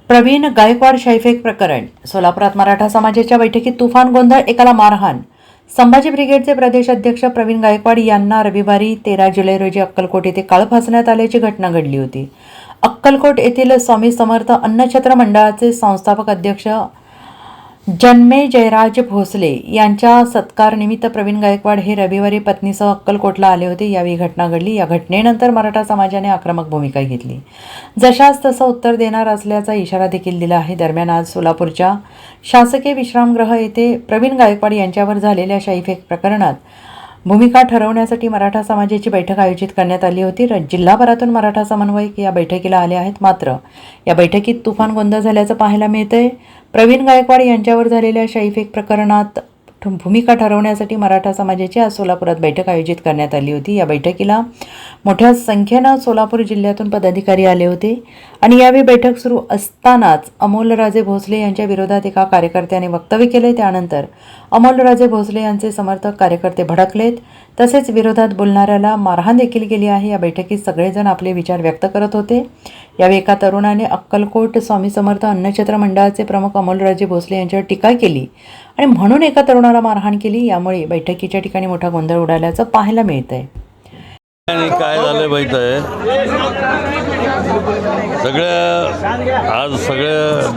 प्रवीण गायकवाड शाईफेक प्रकरण. सोलापुरात मराठा समाजाच्या बैठकीत तुफान गोंधळ, एकाला मारहाण. संभाजी ब्रिगेडचे प्रदेश अध्यक्ष प्रवीण गायकवाड यांना रविवारी 13 जुलै रोजी अक्कलकोट येथे काळ फासण्यात आल्याची घटना घडली होती. अक्कलकोट येथील स्वामी समर्थ अन्नछत्र मंडळाचे संस्थापक अध्यक्ष जन्मे जयराज भोसले यांच्या सत्कारनिमित्त प्रवीण गायकवाड हे रविवारी पत्नीसह अक्कलकोटला आले होते. यावेळी घटना घडली. या घटनेनंतर मराठा समाजाने आक्रमक भूमिका घेतली. जशास तसं उत्तर देणार असल्याचा इशारा देखील दिला आहे. दरम्यान आज सोलापूरच्या शासकीय विश्रामगृह येथे प्रवीण गायकवाड यांच्यावर झालेल्या शाईफेक प्रकरणात भूमिका ठरवण्यासाठी मराठा समाजाची बैठक आयोजित करण्यात आली होती. जिल्हाभरातून मराठा समन्वयक या बैठकीला आले आहेत. मात्र या बैठकीत तुफान गोंधळ झाल्याचं पाहायला मिळतंय. प्रवीण गायकवाड यांच्यावर झालेल्या शाईफेक प्रकरणात भूमिका ठरवण्यासाठी मराठा समाजाची आज सोलापुरात बैठक आयोजित करण्यात आली होती. या बैठकीला मोठ्या संख्येनं सोलापूर जिल्ह्यातून पदाधिकारी आले होते आणि यावेळी बैठक सुरू असतानाच अमोलराजे भोसले यांच्या विरोधात एका कार्यकर्त्याने वक्तव्य केले. त्यानंतर अमोलराजे भोसले यांचे समर्थक कार्यकर्ते भडकलेत. तसेच विरोधात बोलणाऱ्याला मारहाण देखील केली आहे. या बैठकीत सगळेजण आपले विचार व्यक्त करत होते. यावेळी एका तरुणाने अक्कलकोट स्वामी समर्थ अन्नछत्र मंडळाचे प्रमुख अमोलराजे भोसले यांच्यावर टीका केली आणि म्हणून एका तरुणाला मारहाण केली. यामुळे बैठकीच्या ठिकाणी मोठा गोंधळ उडाल्याचं पाहायला मिळतंय. काय झालं माहीत आहे, सगळ्या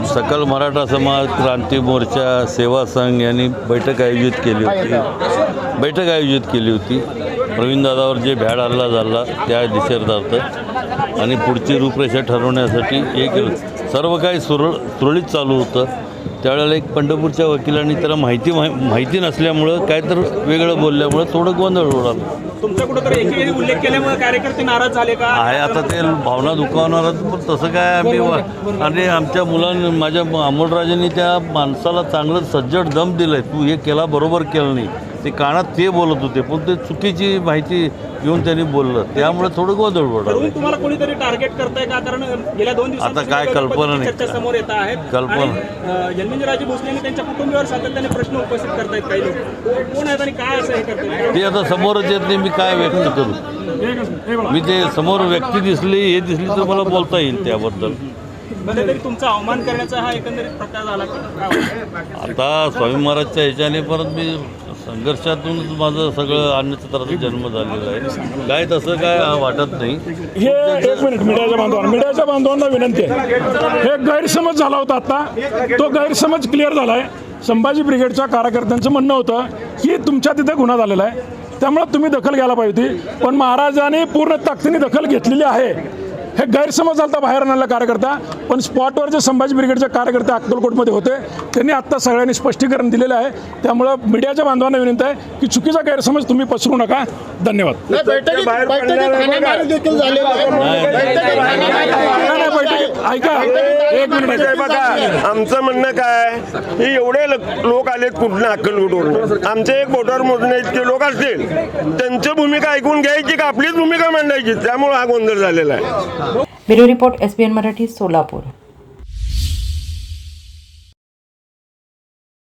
सकल मराठा समाज क्रांती मोर्चा सेवा संघ यांनी बैठक आयोजित केली होती. प्रवीण दादावर जे भ्याड हल्ला झाला त्या निषेधार्थ आणि पुढची रूपरेषा ठरवण्यासाठी एक सर्व काही सुरळीत चालू होतं. त्यावेळेला एक पंढरपूरच्या वकिलांनी त्याला माहिती नसल्यामुळं काय तर वेगळं बोलल्यामुळं थोडं गोंधळ उडाला. तुमचा कुठेतरी एकेरी उल्लेख केल्यामुळे कार्यकर्ते नाराज झाले का? आहे आता ते भावना दुखावणार, पण तसं काय आम्ही आणि आमच्या मुलांनी माझ्या अमोलराजेंनी त्या माणसाला चांगलं सज्जड दम दिलंय. तू हे केला बरोबर केलं नाही, ते कानात ते बोलत होते पण ते चुकीची माहिती घेऊन त्यांनी बोललं, त्यामुळे थोडं गोंधळ उडाला. तुम्हाला कोणीतरी टार्गेट करताय का? कारण गेल्या 2 दिवसात आता काय कल्पना नाही, चर्चा समोर येत आहेत. कल्पना जन्मेजयराजे भोसले त्यांच्या कुटुंबियावर सातत्याने प्रश्न उपस्थित करतायत काही लोक. कोण आहेत आणि काय असं हे करतात ते आता समोरच येत नाही. मी काय व्यक्त करू? मी ते समोर व्यक्ती दिसली तर मला बोलता येईल त्याबद्दल. तरी तुमचा अवमान करण्याचा हा एकंदरीत प्रकार झाला का? आता स्वामी महाराजच्या ह्याच्याने परत मी संघर्षातूनच माझं सगळं अन्नछत्राचा जन्म झालेला आहे. काय तसं काय वाटत नाही. हे एक मिनिट, मीडियाच्या बांधवांना विनंती आहे. हे गैरसमज झाला होता, आता तो गैरसमज क्लिअर झाला आहे. संभाजी ब्रिगेडच्या कार्यकर्त्यांचं म्हणणं होतं की तुमच्या तिथे गुन्हा झालेला आहे, त्यामुळे तुम्ही दखल घ्यायला पाहिजे होती, पण महाराजांनी पूर्ण ताकदीने दखल घेतलेली आहे. हे गैरसमज झाला बाहेर आणलेला कार्यकर्ता, पण स्पॉटवर जे संभाजी ब्रिगेडचे कार्यकर्ते अक्कलकोटमध्ये होते त्यांनी आत्ता सगळ्यांनी स्पष्टीकरण दिलेलं आहे. त्यामुळं मीडियाच्या बांधवांना विनंती आहे की चुकीचा गैरसमज तुम्ही पसरू नका. धन्यवाद. ऐका एक मिनिट, आमचं म्हणणं काय, हे एवढे लोक आलेत कुठलं अक्कलकोटवरून, आमचे एक बोटावर मोजणे इतके लोक असतील, त्यांची भूमिका ऐकून घ्यायची का आपलीच भूमिका मांडायची? त्यामुळे हा गोंधळ झालेला आहे. Bureau report, SBN Marathi, Solapur.